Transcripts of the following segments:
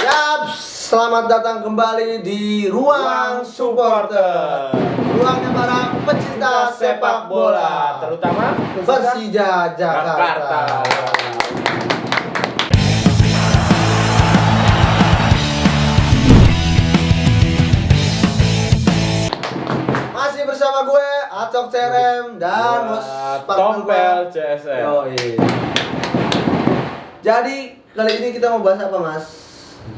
Yap, selamat datang kembali di Ruang Supporter. Ruangnya para pecinta sepak bola, terutama Persija Jakarta. Masih bersama gue, Acok CRM dan host Tompel CSM. Yoi. Jadi kali ini kita mau bahas apa, Mas?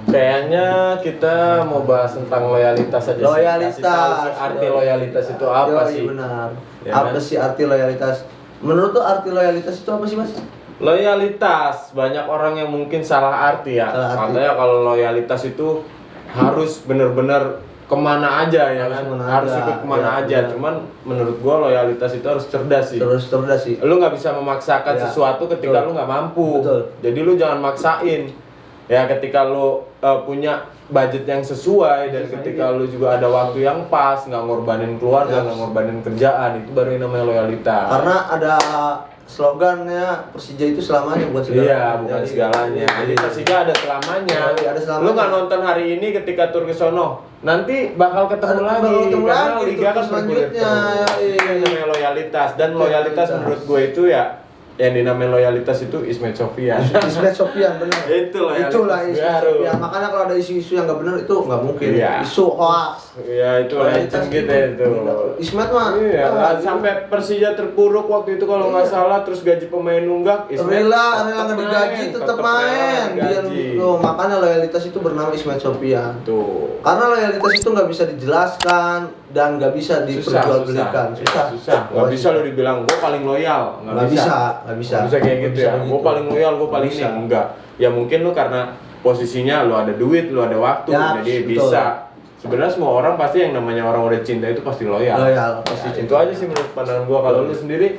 Kayaknya kita mau bahas tentang loyalitas aja sih. Loyalitas. Kasih tahu sih arti loyalitas itu apa Yoi, sih? benar. Ya Apa kan? sih arti loyalitas? Menurut tuh arti loyalitas itu apa sih, Mas? Loyalitas, banyak orang yang mungkin salah arti ya. Salah arti. Katanya kalau loyalitas itu harus bener-bener kemana aja ya Harus kan? kemana Harus aja. ikut kemana Ya, aja. benar. Cuman menurut gua loyalitas itu harus cerdas sih. Terus sih. Lu nggak bisa memaksakan Ya, sesuatu ketika betul. lu nggak mampu. Betul. Jadi lu jangan maksain. Ya ketika lu punya budget yang sesuai dan ketika lu juga ada waktu yang pas, nggak ngorbanin keluarga, Ya. nggak ngorbanin kerjaan, itu baru yang namanya loyalitas. Karena ada slogannya Persija itu selamanya buat segalanya. Iya, bukan segalanya. Jadi Persija ada selamanya. Iya, ada selamanya. Lu nggak nonton hari ini ketika tur ke sono, nanti bakal ketemu lagi. Bakal ketemu Karena lagi liga tur kan selanjutnya. bergulir terus. Iya. Itu yang namanya loyalitas, dan loyalitas menurut gue itu ya yang dinamain loyalitas itu Ismet Sofyan. Ismet Sofyan benar. Itu loyalitas Itulah Ismet baru. Sofyan. Makanya kalau ada isu-isu yang nggak benar itu nggak mungkin. Iya. Isu hoax. Ya itu legend gitu itu. Ismet mah. Iya, ah, sampai Persija terpuruk waktu itu kalau nggak salah, terus gaji pemain nunggak. Rela nggak digaji tetap main. Biar tuh, makanya loyalitas itu bernama Ismet Sofyan. Tuh. Karena loyalitas itu nggak bisa dijelaskan dan nggak bisa diperjualbelikan. Susah. Nggak bisa lo dibilang gue paling loyal. Nggak bisa. Nggak bisa kayak gitu ya. Gue paling loyal, gue paling ini. Enggak. Ya mungkin lo karena posisinya lo ada duit, lo ada waktu, Ya, jadi betul. bisa. Sebenarnya semua orang pasti yang namanya orang udah cinta itu pasti loyal. Pasti Ya, cinta. itu aja sih menurut pandangan gue. Kalau lu sendiri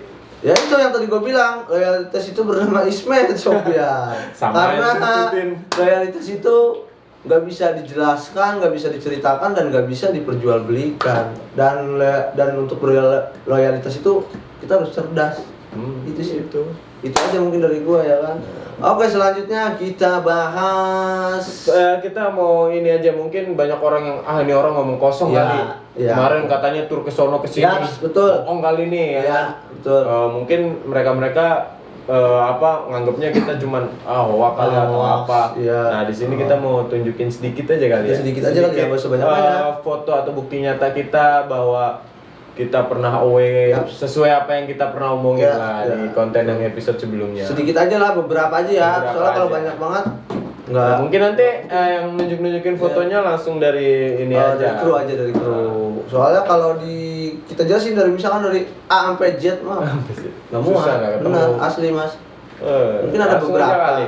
Ya itu yang tadi gue bilang, loyalitas itu bernama Ismet Sofyan. Sama Karena aja ngikutin. loyalitas itu nggak bisa dijelaskan, nggak bisa diceritakan, dan nggak bisa diperjualbelikan. Dan untuk loyalitas itu kita harus cerdas. Itu sih itu. Itu aja mungkin dari gue ya kan. Oke, selanjutnya kita bahas. Kita mau ini aja, mungkin banyak orang yang ini orang ngomong kosong Ya, kali. ya. Kemarin katanya tur ke sono ke sini. Ya, betul. Bohong kali ini ya. Ya, kan? betul. Mungkin mereka nganggapnya kita cuman hoak kali atau Hoax, apa. iya. Nah, di sini kita mau tunjukin sedikit aja kali ya. Sedikit aja kali ya, nggak usah banyak-banyak. Foto atau bukti nyata kita bahwa kita pernah away sesuai apa yang kita pernah omongin Ya, lah ya. di konten yang episode sebelumnya. Sedikit aja lah, beberapa aja ya. Beberapa Soalnya kalau aja. banyak banget Nah, nggak. mungkin nanti yang nunjukin fotonya langsung dari ini Oh, aja. dari kru. Soalnya kalau kita jelasin dari misalkan dari A sampai Z mah nggak muat. Susah, nggak ketemu. Benar, asli Mas. Mungkin ada Langsung beberapa. aja kali.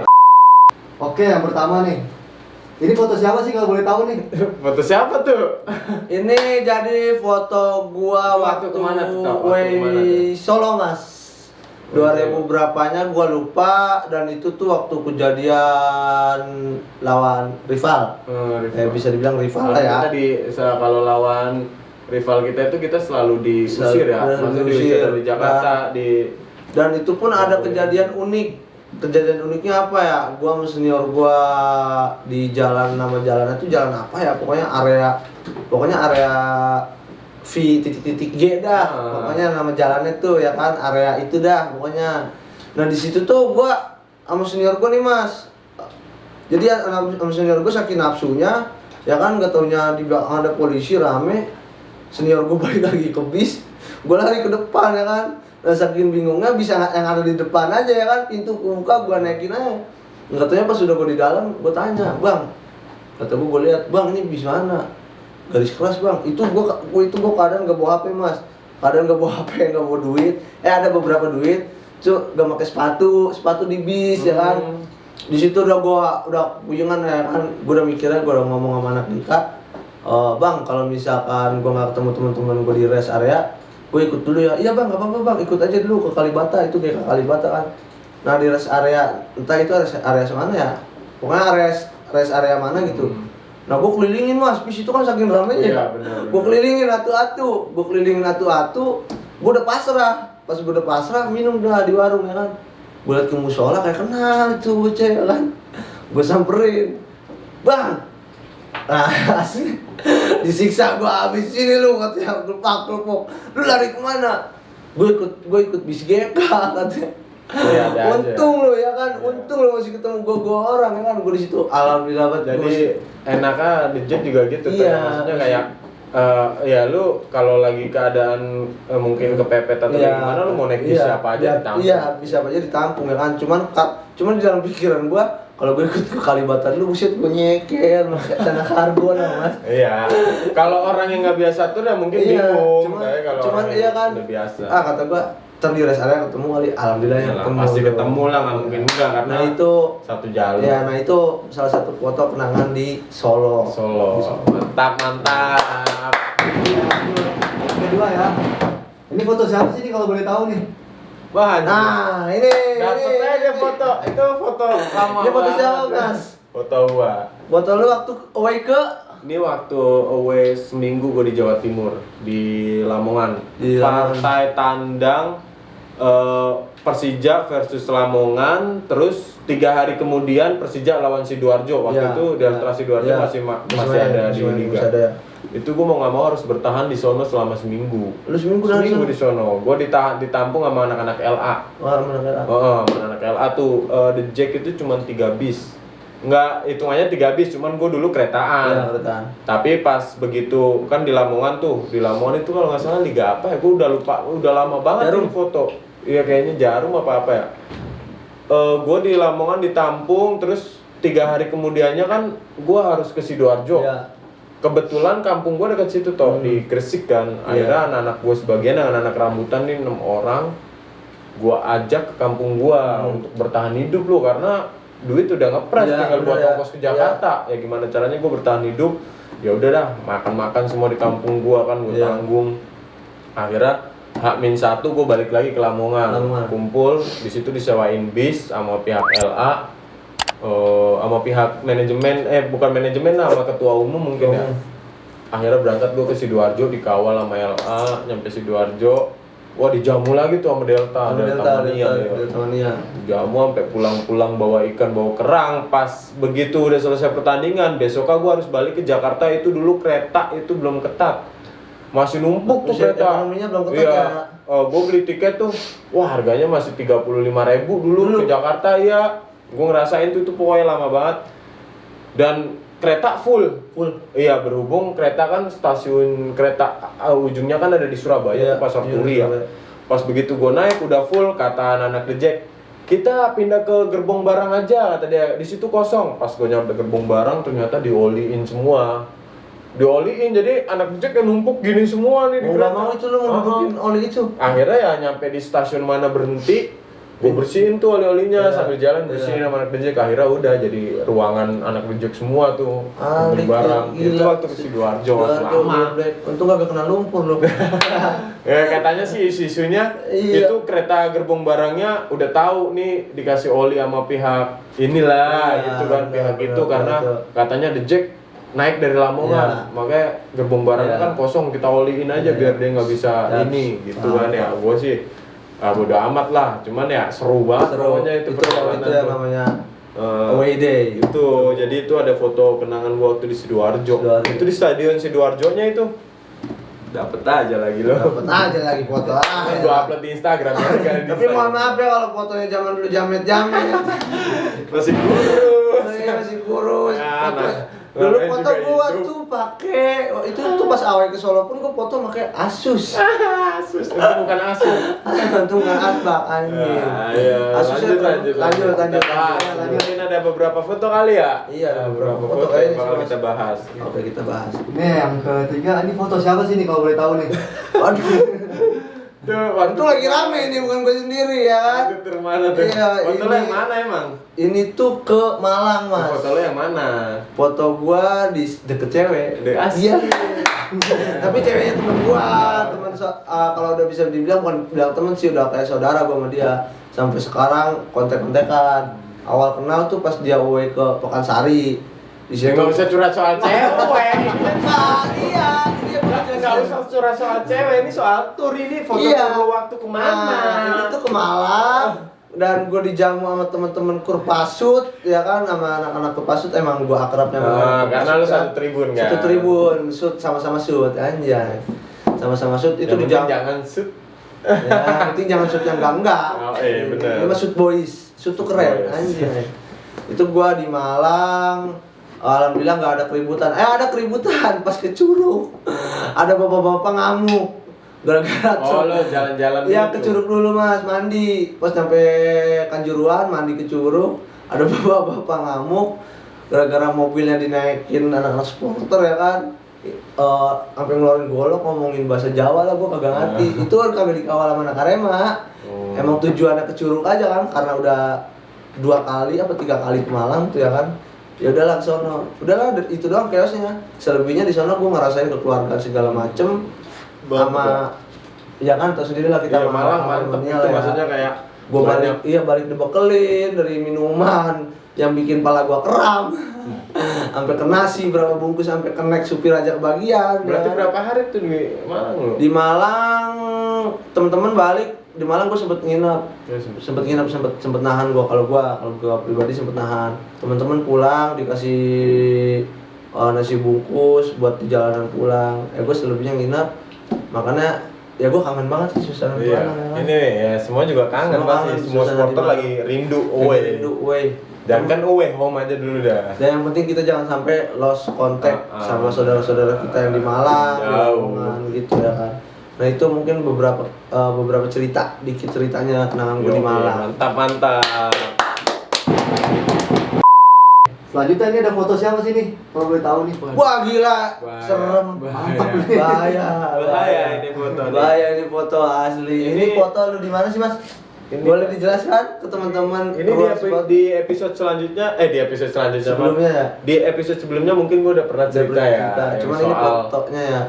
Oke, yang pertama nih. Ini foto siapa sih kalau boleh tahu nih? Foto siapa tuh? Ini jadi foto gua Waktu waktu kemana tuh, Kak? Waktu gue kemana tuh? Solo Mas. 2000 berapanya gua lupa, dan itu tuh waktu kejadian lawan rival. Bisa dibilang rival lah ya. Kita kalau lawan rival kita itu kita selalu diusir ya. Selalu Maksudnya diusir. diusir dari Jakarta Dan itu pun ada kejadian unik. Kejadian uniknya apa ya? Gua sama senior gua di jalan, nama jalannya tuh jalan apa ya? Pokoknya area V titik G dah. Pokoknya nama jalannya tuh ya kan, area itu dah pokoknya. Nah, di situ tuh gua sama senior gua nih, Mas. Jadi sama senior gua saking nafsunya, ya kan, enggak taunya di belakang ada polisi rame. Senior gua balik lagi ke bis, gua lari ke depan ya kan. Nah, saking bingungnya bisa yang ada di depan aja ya kan, pintu kebuka gua naikin aja. Nggak taunya pas sudah gua di dalam, gua tanya, "Bang," kata gua lihat, "Bang, ini bis mana?" "Garis keras, Bang." Itu gua keadaan nggak bawa HP, Mas. Keadaan nggak bawa HP, nggak bawa duit. Ada beberapa duit, nggak pakai sepatu di bis ya kan. Di situ udah pujangan ya kan. Gua udah mikirnya, gua udah ngomong sama anak Dika, "Bang, kalau misalkan gua nggak ketemu teman-teman gua di rest area, gue ikut dulu ya." "Iya Bang, nggak apa-apa Bang, ikut aja dulu ke Kalibata." Itu kayak ke Kalibata kan. Nah, di rest area, entah itu area mana ya, pokoknya rest area mana gitu. Nah, gue kelilingin, Mas, bis itu kan saking ramenya. Iya, benar. Gue kelilingin atu-atu, gue udah pasrah. Pas gue udah pasrah, minum dah di warung ya kan. Gue liat ke musola kayak kenal itu bocah ya kan. Gue samperin, Bang, nah asli disiksa gua habis ini lu katanya gelepak, lu lari kemana? Gue ikut bis GK katanya. Iya, ada aja. Untung lo ya kan, untung lo masih ketemu gua orang ya kan, gua di situ alhamdulillah banget. Jadi enaknya di jet juga gitu tuh. Iya. Maksudnya kayak ya lu kalau lagi keadaan mungkin kepepet atau Iya. gimana lu mau naik bis siapa aja ditampung. Iya, bisa aja ditampung ya kan. Cuman di dalam pikiran gua kalau gue ikut ke Kalibata lu buset gue nyeker tanah kargo lah Mas. Iya. Kalau orang yang nggak biasa tuh ya mungkin Iya, bingung. Tapi kalau cuman orang iya yang kan. udah biasa. Kata gua ntar di rest area ketemu kali, alhamdulillah ya Iyalah, ketemu. pasti ketemu lah, nggak mungkin enggak karena Nah itu satu jalur. ya, nah itu salah satu foto kenangan di Solo. Solo. Mantap, mantap. Yang kedua ya. Ini foto siapa sih nih kalau boleh tahu nih? Wah, Nah ini dapet aja foto. Itu foto lama. Ini foto banget. siapa Mas? Foto gua. Foto lu waktu away ke Ini waktu away seminggu gue di Jawa Timur, di Lamongan. Di Lamongan. Partai tandang Persija versus Lamongan. Terus 3 hari kemudian Persija lawan Sidoarjo. Waktu Ya, itu Delta ya, Sidoarjo ya. masih ada di Liga. Masih ada ya. Itu gue mau nggak mau harus bertahan di sono selama seminggu. Lu seminggu Seminggu di sono. Gue ditampung sama anak-anak LA. Wah, mana Sama anak LA tuh. The Jack itu cuma 3 bis. Enggak, hitungannya 3 bis, cuman gue dulu keretaan. Iya, keretaan. Tapi pas begitu kan di Lamongan itu kalau nggak salah liga apa ya, gue udah lupa, udah lama banget Jarum. ini foto. Iya kayaknya Jarum apa ya. Gue di Lamongan ditampung, terus 3 hari kemudiannya kan gue harus ke Sidoarjo. Iya. Kebetulan kampung gue dekat situ toh, di Gresik kan. Akhirnya anak-anak gue sebagian, anak-anak rambutan nih 6 orang, gue ajak ke kampung gue untuk bertahan hidup loh, karena duit udah ngepres, Iya, tinggal buat bener ya. ongkos ke Jakarta. Ya gimana caranya gue bertahan hidup? Ya udah dah, makan semua di kampung gue kan, gue Iya. tanggung. Akhirnya H-1 gue balik lagi ke Lamongan, kumpul di situ disewain bis sama pihak LA, sama pihak manajemen, bukan manajemen lah, sama ketua umum mungkin ya. Akhirnya berangkat gue ke Sidoarjo, dikawal sama LA, nyampe Sidoarjo. Wah, dijamu lagi tuh sama Delta Mania. Delta Mania. Jamu sampai pulang-pulang bawa ikan, bawa kerang. Pas begitu udah selesai pertandingan, besoknya gue harus balik ke Jakarta. Itu dulu kereta itu belum ketat, masih numpuk tuh kereta. Ekonominya belum ketat Iya. ya. Gue beli tiket tuh, wah harganya masih 35.000 dulu ke Jakarta ya. Gue ngerasain tuh itu pokoknya lama banget. Dan kereta full. Iya, berhubung kereta kan stasiun kereta ujungnya kan ada di Surabaya, Iya, tuh Pasar iya, Turi ya. Surabaya. Pas begitu gue naik udah full, kata anak-anak The Jack, kita pindah ke gerbong barang aja, kata dia. Di situ kosong. Pas gue nyampe gerbong barang ternyata dioliin semua. Dioliin, jadi anak The Jack yang numpuk gini semua nih di Mau kereta. nggak mau itu lu mau numpukin oli itu. Akhirnya ya nyampe di stasiun mana berhenti, gue bersihin tuh oli-olinya, Iya, sambil jalan bersihin iya. sama anak bejek. Akhirnya udah jadi ruangan anak bejek semua tuh, beli Gila. barang. Itu waktu ke Sidoarjo lama. Untung gak kena lumpur lu. Ya katanya sih isu-isunya Iya. itu kereta gerbong barangnya udah tahu nih dikasih oli sama pihak inilah Iya, gitu kan, pihak betul, itu betul, karena betul. katanya The Jack naik dari Lamongan, Iya. makanya gerbong barangnya Iya. kan kosong, kita oliin aja Iya. biar dia nggak bisa Ya. ini gitu Paham, kan ya. paham. Gue sih bodo amat lah, cuman ya seru banget pokoknya itu perjalanan itu yang tuh. namanya Eh, away day. itu jadi itu ada foto kenangan gua waktu di Sidoarjo. Sidoarjo. Itu di stadion Sidoarjonya itu dapet aja lagi lo. Dapat aja lagi foto. Gua upload di Instagram ya kan. Tapi mohon maaf ya kalau fotonya zaman dulu jamet-jamet. Masih kurus. Masih kurus. Ya, Dulu namanya foto juga gua hidup. tuh pakai itu tuh pas awal ke Solo pun gua foto pakai Asus. Asus itu bukan Asus. Itu bukan Asbak anjing. Iya. Asusnya lanjut. Mungkin ada beberapa foto kali ya. Iya, Ada beberapa beberapa foto foto kayaknya yang bakal sih, kita bahas. Oke, kita bahas. Nih yang ketiga, ini foto siapa sih nih kalau boleh tahu nih? Aduh. Tuh, Itu lagi rame ini bukan gue sendiri ya kan. Itu mana tuh? Iya, Foto lo ini- yang mana emang? Ini tuh ke Malang, Mas. Foto lo yang mana? Foto gua di deket cewek. Iya. Tapi ceweknya temen gua, kalau udah bisa dibilang bukan bilang temen sih, udah kayak saudara gua sama dia. Sampai sekarang kontak-kontakan. Awal kenal tuh pas dia away ke Pekansari. Di Ya situ. nggak usah curhat soal cewek. Nah, iya, dia Nggak usah curhat soal cewek, ini soal tur, ini foto Iya. tur waktu kemana? Nah, ini tuh ke Malang. dan gue dijamu sama teman-teman Kurpasut ya kan, sama anak-anak Kurpasut. Emang gue akrabnya sama karena lu satu tribun kan? Satu tribun, sut sama-sama sut, anjay. Sama-sama sut itu dijamu. Jangan sut. Ya, penting jangan shoot yang enggak. Oh iya benar. Ini mah shoot boys. Shoot tuh keren anjay. Itu gua di Malang. Alhamdulillah nggak ada keributan. Ada keributan pas ke Curug. Ada bapak-bapak ngamuk. Gara-gara Oh lo jalan-jalan iya gitu. ke Curug dulu Mas, mandi. Pas sampai Kanjuruhan mandi ke Curug, ada bapak-bapak ngamuk gara-gara mobilnya dinaikin anak-anak supporter ya kan. Sampai ngeluarin golok ngomongin bahasa Jawa lah, gua kagak ngerti. Itu kan kagak dikawal sama anak Arema. Emang tujuannya ke Curug aja kan, karena udah 2 kali apa 3 kali ke Malang tuh ya kan. Ya udahlah ke sono. Udahlah itu doang chaosnya. Selebihnya di sono gua ngerasain kekeluargaan segala macem sama ya kan tahu sendiri lah kita Iya, Malang mantep itu ya. maksudnya kayak Gua balik dibekelin dari minuman yang bikin pala gua kram. Sampai ke nasi berapa bungkus, sampai ke naik supir aja kebagian. Berarti ya. berapa hari tuh di Malang lo? Di Malang teman-teman balik, di Malang gua sempet nginep. Ya, Sempet nahan kalau gua pribadi sempet nahan. Teman-teman pulang dikasih nasi bungkus buat di jalanan pulang. Gua selebihnya nginep. Makanya ya gue kangen banget sih suasana di Iya. Malang ya kan. Ini ya semua juga kangen Semua pasti. kangen Semua suasana supporter di Malang. lagi rindu away. Rindu away. Dan kan away home aja dulu dah. Dan yang penting kita jangan sampai lost contact sama saudara-saudara kita yang di Malang, di Jauh. lingkungan gitu ya kan. Nah itu mungkin beberapa cerita, dikit ceritanya kenangan gue di Malang. Mantap. Selanjutnya ini ada foto siapa sih nih? Kalau boleh tahu nih. Wah gila, Bahaya. serem, Mantap nih. bahaya ini foto nih. bahaya ini foto asli. Ini foto lu di mana sih Mas? Ini- Boleh dijelaskan ke teman-teman? Ini di episode selanjutnya, di episode selanjutnya Sebelumnya ya? Di episode sebelumnya mungkin gue udah pernah cerita ya. yang Cuman ini fotonya ya.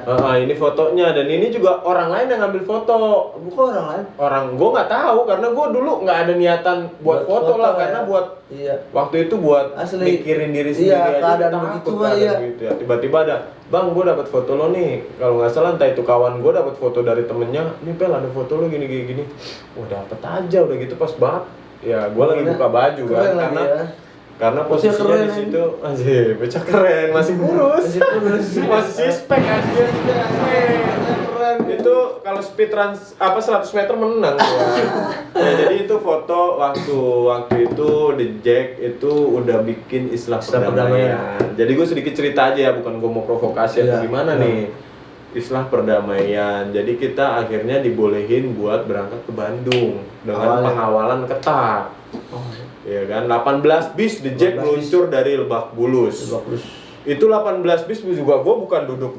ini fotonya, dan ini juga orang lain yang ngambil foto. Bukan orang lain. Orang gue nggak tahu karena gue dulu nggak ada niatan buat foto lah, ya. karena buat Iya. waktu itu buat Asli. mikirin diri sendiri Iya, aja. keadaan takut begitu mah, keadaan iya. begitu ya. Tiba-tiba ada, bang gue dapat foto lo nih. Kalau nggak salah entah itu kawan gue dapat foto dari temennya. Nih Pel ada foto lo gini. Wah dapet aja udah gitu pas banget. Ya gue lagi buka baju kan Keren lagi ya. karena Bocah posisinya keren, di situ aja bocah keren, masih kurus. Masih sispek aja. Keren. Itu kalau speed run 100 meter menang ya. Jadi itu foto waktu itu The Jack itu udah bikin Islah Perdamaian. Jadi gue sedikit cerita aja ya, bukan gue mau provokasi atau gimana nih. Islah Perdamaian. Jadi kita akhirnya dibolehin buat berangkat ke Bandung dengan pengawalan ketat. Ya kan, 18 bis The Jack meluncur dari Lebak Bulus. Itu 18 bis juga gue bukan duduk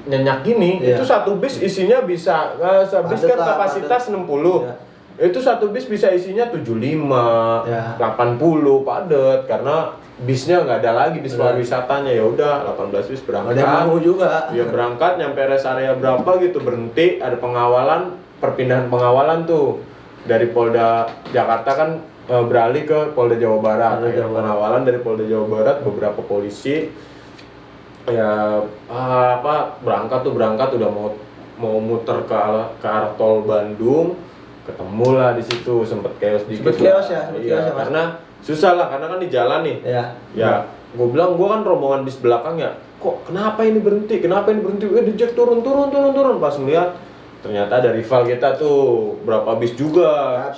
nyenyak gini. Iya. Itu satu bis isinya bisa bis kan kapasitas 60. Iya. Itu satu bis bisa isinya 75, Iya. 80 padet karena bisnya nggak ada lagi bis pariwisatanya. Ya udah 18 bis berangkat. Ada yang mau juga. Ya berangkat nyampe rest area berapa gitu, berhenti, ada pengawalan, perpindahan pengawalan tuh dari Polda Jakarta kan beralih ke Polda Jawa Barat. Pengawalan dari Polda Jawa Barat, beberapa polisi ya berangkat udah mau muter ke arah tol Bandung, ketemulah di situ, sempet chaos dikit. Sempet chaos ya, Iya, Mas. karena susah lah, karena kan di jalan nih. Iya. Ya, gue bilang gue kan rombongan bis belakang ya. Kok kenapa ini berhenti? The Jack turun. Pas melihat ternyata ada rival kita tuh, berapa bis juga.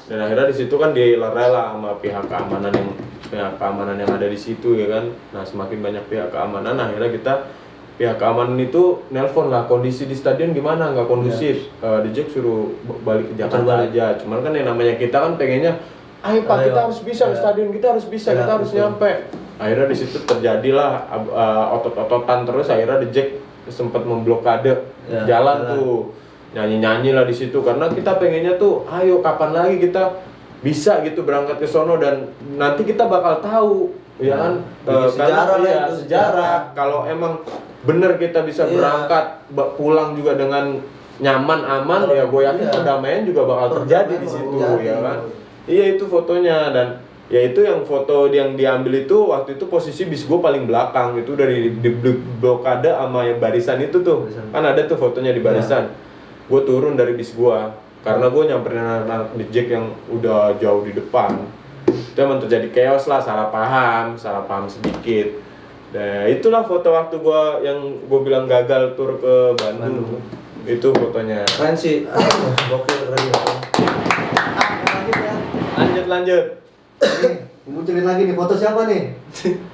Dan akhirnya di situ kan direla sama pihak keamanan yang ada di situ ya kan. Nah, semakin banyak pihak keamanan, akhirnya pihak keamanan itu nelpon lah, kondisi di stadion gimana, nggak kondusif. The Jack suruh balik ke Jakarta aja. Cuman kan yang namanya kita kan pengennya, ayo Pak, kita harus bisa ke stadion, kita harus bisa, kita harus nyampe. Akhirnya di situ terjadilah otot-ototan terus. Akhirnya The Jack sempat memblokade jalan tuh, nyanyi lah di situ karena kita pengennya tuh, ayo kapan lagi kita bisa gitu berangkat ke sono dan nanti kita bakal tahu ya kan, sejarah kalau emang bener kita bisa berangkat pulang juga dengan nyaman aman, ya gue yakin perdamaian juga bakal terjadi di situ ya kan. Iya itu fotonya, dan ya itu yang foto yang diambil itu waktu itu posisi bis gue paling belakang, itu dari di blokade sama yang barisan itu tuh kan ada tuh fotonya di barisan. Gue turun dari bis gue karena gue nyamperin anak-anak di Jack yang udah jauh di depan. Itu emang terjadi chaos lah, salah paham sedikit. Nah itulah foto waktu gue yang gue bilang gagal tur ke Bandung. Itu fotonya. Keren sih. Gokil, keren ya. Lanjut. Munculin lagi nih, foto siapa nih?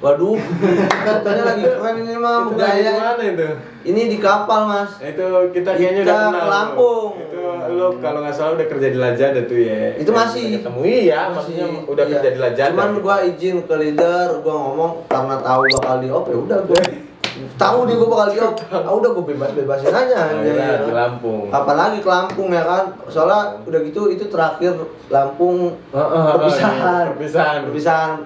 Waduh, fotonya lagi keren ini mah, Itu lagi gaya. mana itu? Ini di kapal mas. Itu kita kayaknya Kita udah kenal. ke Lampung. Itu lo kalau nggak salah udah kerja di Lajada tuh ya. Itu masih. Ketemu iya, maksudnya udah Iya. kerja di Lajada. Cuman gua izin ke leader, gua ngomong karena tahu bakal di op, ya udah gua tahu dia gua bakal di op. Udah gua bebasin aja. Iya, di Lampung. Apalagi ke Lampung ya kan. Soalnya udah gitu itu terakhir Lampung perpisahan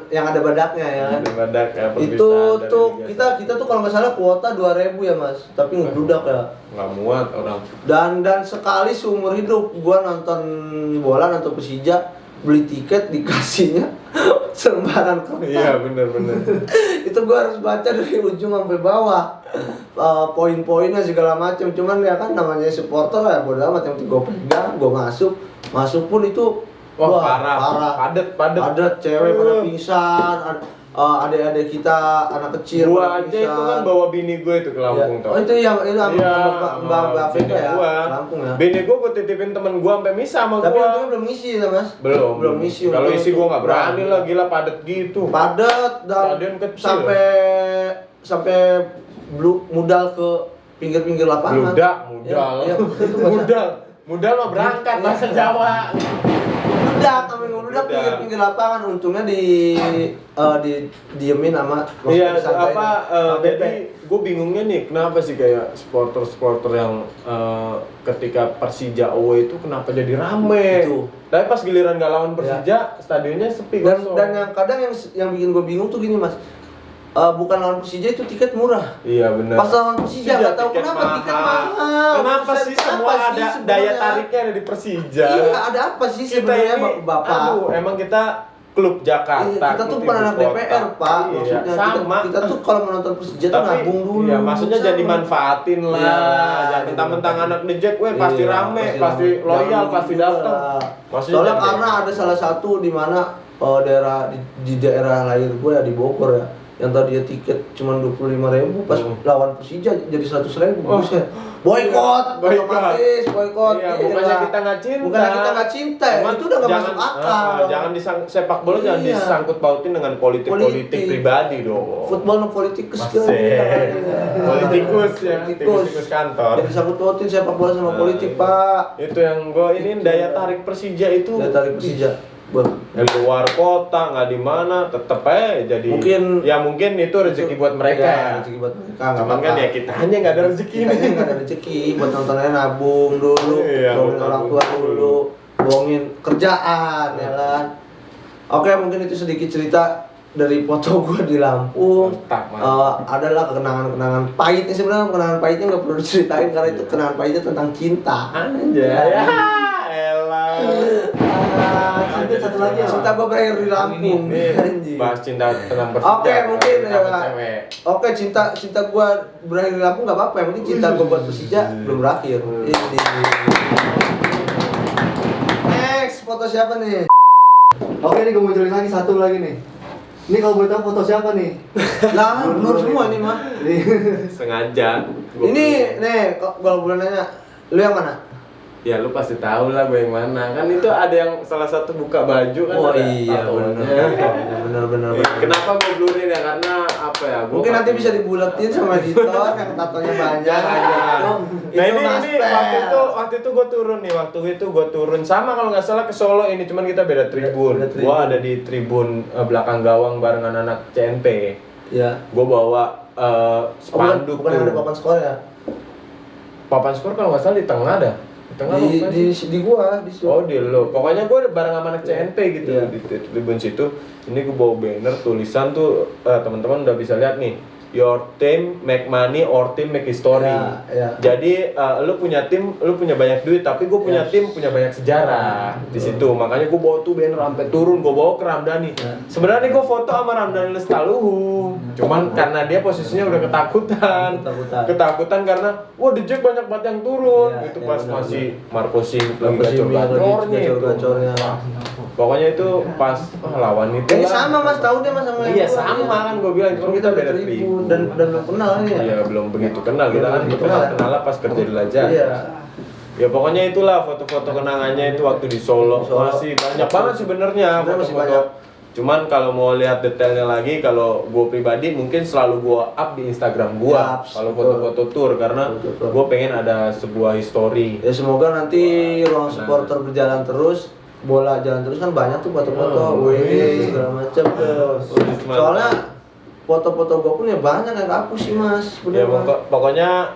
yang ada badaknya ya kan. Ada badak ya, Itu perpisahan tuh dari kita tuh kalau nggak salah kuota 2.000 ya mas, tapi ngebludak ya. nggak muat orang. Dan sekali seumur hidup gua nonton bola, nonton Persija, beli tiket dikasihnya selembaran kertas. Iya bener. Itu gua harus baca dari ujung sampai bawah. Poin-poinnya segala macam. Cuman ya kan namanya supporter lah ya, bodo amat, yang penting gua pegang, gua masuk pun itu Wah, wah, parah. Padet. Cewek pada pingsan, adik-adik kita anak kecil Gua pada aja itu kan bawa bini gue itu ke Lampung Iya. tau. Oh itu yang sama Iya, Mbak Vega ya, gua. Lampung ya. Bini gue titipin temen gue sampai misa sama Tapi gue. untungnya belum isi ya mas. Belum isi. Kalau untung. isi gue nggak berani lah, gila padet gitu. Padat dan Stadion kecil. sampai modal ke pinggir-pinggir lapangan. Mudal. Iya, itu bahasa- Mudal mah berangkat bahasa Jawa. Ngeludak pinggir-pinggir lapangan. Untungnya diemin sama Iya, santai. jadi gue bingungnya nih, kenapa sih kayak supporter yang ketika Persija away itu kenapa jadi rame? Itu. Tapi pas giliran gak lawan Persija, stadionnya sepi kosong. Dan yang kadang yang bikin gue bingung tuh gini mas, bukan lawan Persija itu tiket murah. Iya benar. Pas lawan Persija nggak tahu kenapa tiket mahal. Kenapa Buset, sih semua apa sih ada sebenarnya? daya tariknya ada di Persija? Iya, ada apa sih Kita sebenarnya ini, Bapak? emang kita klub Jakarta. Iya, kita tuh klub bukan ibu anak kota. DPR, Pak. Iya, Maksudnya sama. kita tuh kalau menonton Persija tuh nabung dulu. Iya, maksudnya sama. jangan dimanfaatin lah. Iya, Jangan mentang-mentang anak nejek, pasti Iya, rame, pasti loyal, Jangan pasti juga. datang. Maksudnya Soalnya jangan karena ada salah satu di mana daerah di daerah lahir gue ya, di Bogor ya, yang tadinya tiket cuma 25.000 pas lawan Persija jadi 100.000. Buset. Boykot, otomatis boykot. Iya, bukannya kita nggak cinta. Bukannya kita nggak cinta, ya. Cuman Itu udah nggak masuk akal. Jangan sepak bola jangan Iya. disangkut pautin dengan politik pribadi dong. Football no politikus Masih. Politikus ya, tikus kantor. Jadi sangkut pautin sepak bola sama politik, Pak. Itu yang gue ini daya tarik Persija itu. Daya tarik Persija. Di luar kota nggak di mana tetep jadi mungkin itu rezeki buat mereka ya. Rezeki buat mereka. Cuman kan ya kita hanya nggak ada rezeki Kita nih. nggak ada rezeki buat nontonnya, nabung dulu, Iya, bohongin orang tua nabung dulu, bohongin kerjaan ya kan. Oke, mungkin itu sedikit cerita dari foto gue di Lampung. Mantap. Adalah kenangan-kenangan pahitnya, sebenarnya kenangan pahitnya nggak perlu diceritain karena itu kenangan pahitnya tentang cinta. Ya, elah. Lanjut satu lagi ya. Cinta gue berakhir di Lampung. Anjing. Bahas cinta tentang Persija. Oke, mungkin sama ya. cewek. Oke, cinta gue berakhir di Lampung nggak apa-apa. Yang penting cinta gue buat Persija belum berakhir. Ini. Next, foto siapa nih? Oke nih, gue munculin lagi satu lagi nih. Ini kalau boleh tahu foto siapa nih? Lah, bener semua ini mah. Sengaja. Ini nih, kalau boleh nanya, lu yang mana? Ya lu pasti tahu lah gue yang mana. Kan itu ada yang salah satu buka baju kan. Oh ada iya, tatonya. bener. Kenapa gue blurin ya? Karena apa ya? Gua Mungkin nanti bisa dibulatin sama editor yang tatonya banyak. Nah ini waktu itu gue turun nih, sama kalau nggak salah ke Solo ini, cuman kita beda tribun. Beda tribun. Gua ada di tribun belakang gawang barengan anak CNP. Iya. Gue bawa spanduk bukan ada papan skor ya? Papan skor kalau nggak salah di tengah ada. Di tengah Di gua, di situ. Oh di lo, pokoknya gue bareng sama anak CNP gitu Iya. di tribun situ. Ini gue bawa banner tulisan tuh, teman-teman udah bisa lihat nih. your team make money or team make history. Ya. Jadi lu punya tim, lu punya banyak duit, tapi gue punya tim punya banyak sejarah di situ. Makanya gue bawa tuh banner sampai turun, gue bawa ke Ramdhani. Sebenarnya gue foto sama Ramdhani Lestaluhu, cuman karena dia posisinya udah ketakutan karena wah The Jack banyak banget yang turun. Itu pas masih Marco Simic lagi gacor-gacornya. Pokoknya itu pas lawan itu. Kayaknya sama Mas, tahu dia Mas sama Iya sama kan gue bilang, cuma kita beda tribun dan belum kenal ya. Iya belum begitu kenal, kita kan kenal pas kerja di Lajada. Iya. Ya pokoknya itulah foto-foto kenangannya itu waktu di Solo. Masih banyak banget sebenarnya foto-foto. Cuman kalau mau lihat detailnya lagi, kalau gue pribadi mungkin selalu gue up di Instagram gue. Kalau foto-foto tour karena gue pengen ada sebuah history. Ya semoga nanti ruang supporter berjalan terus, bola jalan terus kan banyak tuh foto-foto, segala macam tuh. Soalnya foto-foto gue pun ya banyak yang kehapus sih Mas. Ya pokoknya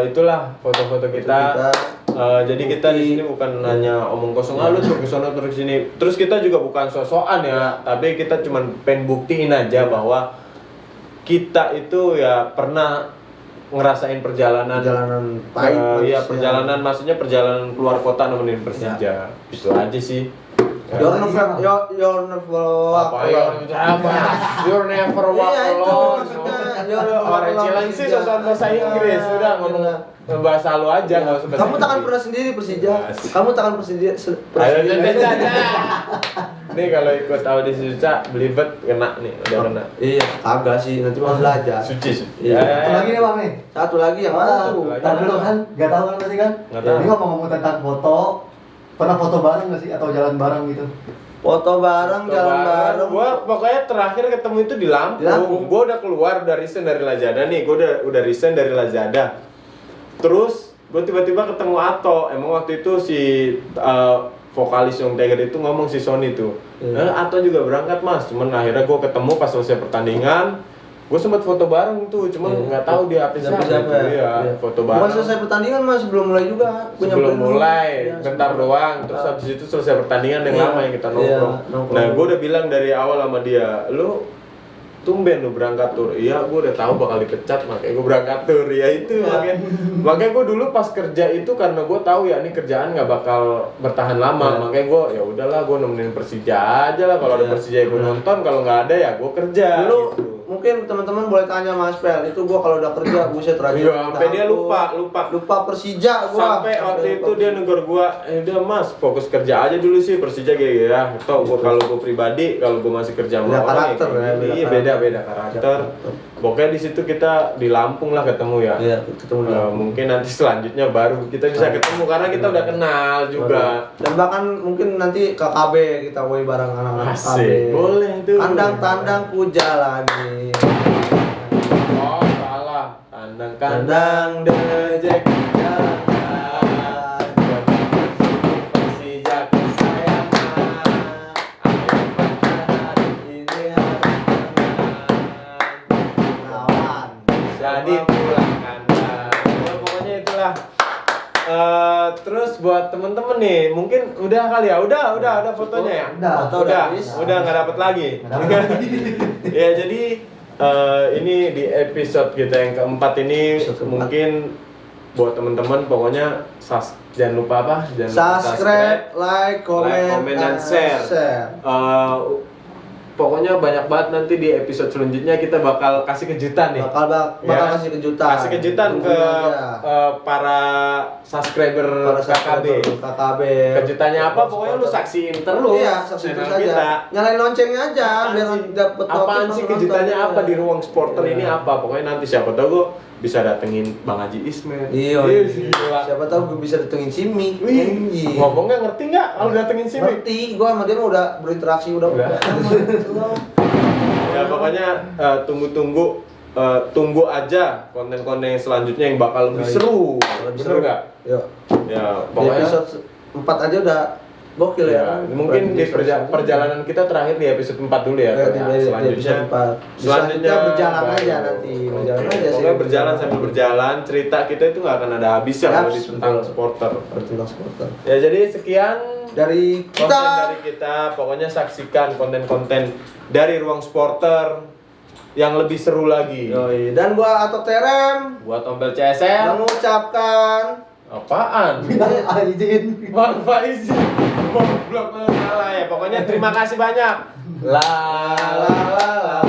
itulah foto-foto kita. Jadi kita di sini bukan hanya omong kosong lu terus kesana terus sini. Terus kita juga bukan sosokan ya, tapi kita cuma pengen buktiin aja bahwa kita itu ya pernah ngerasain perjalanan pahit. Iya, perjalanan maksudnya perjalanan keluar kota nemenin Persija. Itu aja sih. You're never walk alone. You're never walk alone. Orang Cilengsi sosokan bahasa Inggris, udah ngomong bahasa lu aja, nggak usah bahasa Kamu takkan pernah sendiri Persija. Kamu takkan Persija. Nih kalau ikut audisi Suca, belibet kena nih, udah kena. Iya, kagak sih, nanti mau belajar. Suci. Satu lagi nih Bang nih. Satu lagi yang mana tuh? Tadi lo kan nggak tahu kan pasti kan? Ini ngomong tentang foto, pernah foto bareng nggak sih atau jalan bareng gitu? Foto bareng, jalan bareng. Gua pokoknya terakhir ketemu itu di Lampung. Gua udah keluar dari resign dari Lajada nih. Gua udah resign dari Lajada. Terus gua tiba-tiba ketemu Ato. Emang waktu itu si vokalis Young Tiger itu ngomong si Sony tuh. Ato juga berangkat Mas. Cuman akhirnya gua ketemu pas selesai pertandingan. Gue sempat foto bareng tuh, cuman nggak tahu dia apa siapa. Iya, foto bareng. Pas selesai pertandingan Mas, belum mulai juga. Sebelum mulai, bentar doang. Terus habis itu selesai pertandingan yang lama yang kita nongkrong. Nah, gue udah bilang dari awal sama dia, lu tumben lu berangkat tur. Iya, gue udah tahu bakal dipecat, makanya gue berangkat tur. Ya itu makanya gue dulu pas kerja itu karena gue tahu ya ini kerjaan nggak bakal bertahan lama. Makanya gue ya udahlah, gue nemenin Persija aja lah. Kalau ada Persija gue nonton, kalau nggak ada ya gue kerja. Dulu mungkin teman-teman boleh tanya Mas Pel, itu gua kalau udah kerja buset rajin. Sampai dia lupa Persija gua. Sampai waktu itu dia negor gua, udah Mas, fokus kerja aja dulu sih Persija gitu ya. Toh gua kalau gua pribadi, kalau gua masih kerja sama orang karakter ya. Iya, beda karakter. Pokoknya di situ kita di Lampung lah ketemu ya. Iya, ketemu. Mungkin nanti selanjutnya baru kita bisa ketemu karena kita udah kenal juga. Dan bahkan mungkin nanti ke KB kita way bareng anak-anak KB. Boleh itu. Kandang-tandang puja lagi. Oh, salah. Kandang-kandang The Jack jalan. Persija kesayangan. Jadi pulang kandang. Pokoknya itulah. Terus buat temen-temen nih, mungkin udah kali ya, udah fotonya ya. Udah nggak dapet lagi. Ya jadi ini di episode kita yang keempat ini mungkin buat temen-temen pokoknya jangan lupa apa? Jangan lupa subscribe, like, comment, dan share. Pokoknya banyak banget nanti di episode selanjutnya kita bakal kasih kejutan nih. Bakal kasih kejutan. Kasih kejutan ke para subscriber KKB. Kejutannya apa? Pokoknya lu saksiin terus. Iya, saksiin terus aja. Nyalain loncengnya aja biar dapet apaan sih kejutannya apa di ruang supporter ini apa? Pokoknya nanti siapa tahu gua bisa datengin Bang Haji Ismet. Iya. Siapa tahu gue bisa datengin Simi. Ngomongnya ngerti nggak kalau datengin Simi? Ngerti, gue sama dia udah berinteraksi udah. Ya pokoknya tunggu aja konten-konten selanjutnya yang bakal lebih seru. Bener nggak? Ya pokoknya episode 4 aja udah gokil ya. Mungkin di perjalanan kita terakhir di episode 4 dulu ya. Selanjutnya berjalan aja nanti. Berjalan aja sih. Pokoknya berjalan sambil berjalan, cerita kita itu nggak akan ada habisnya kalau tentang supporter. Ya jadi sekian dari kita. Pokoknya saksikan konten-konten dari Ruang Supporter. yang lebih seru lagi. Yoi. Dan gua Atok Terem Buat Ombel CSM, mengucapkan apaan? Izin. Bang Faiz, goblok lu salah ya. Pokoknya terima kasih banyak. la la la la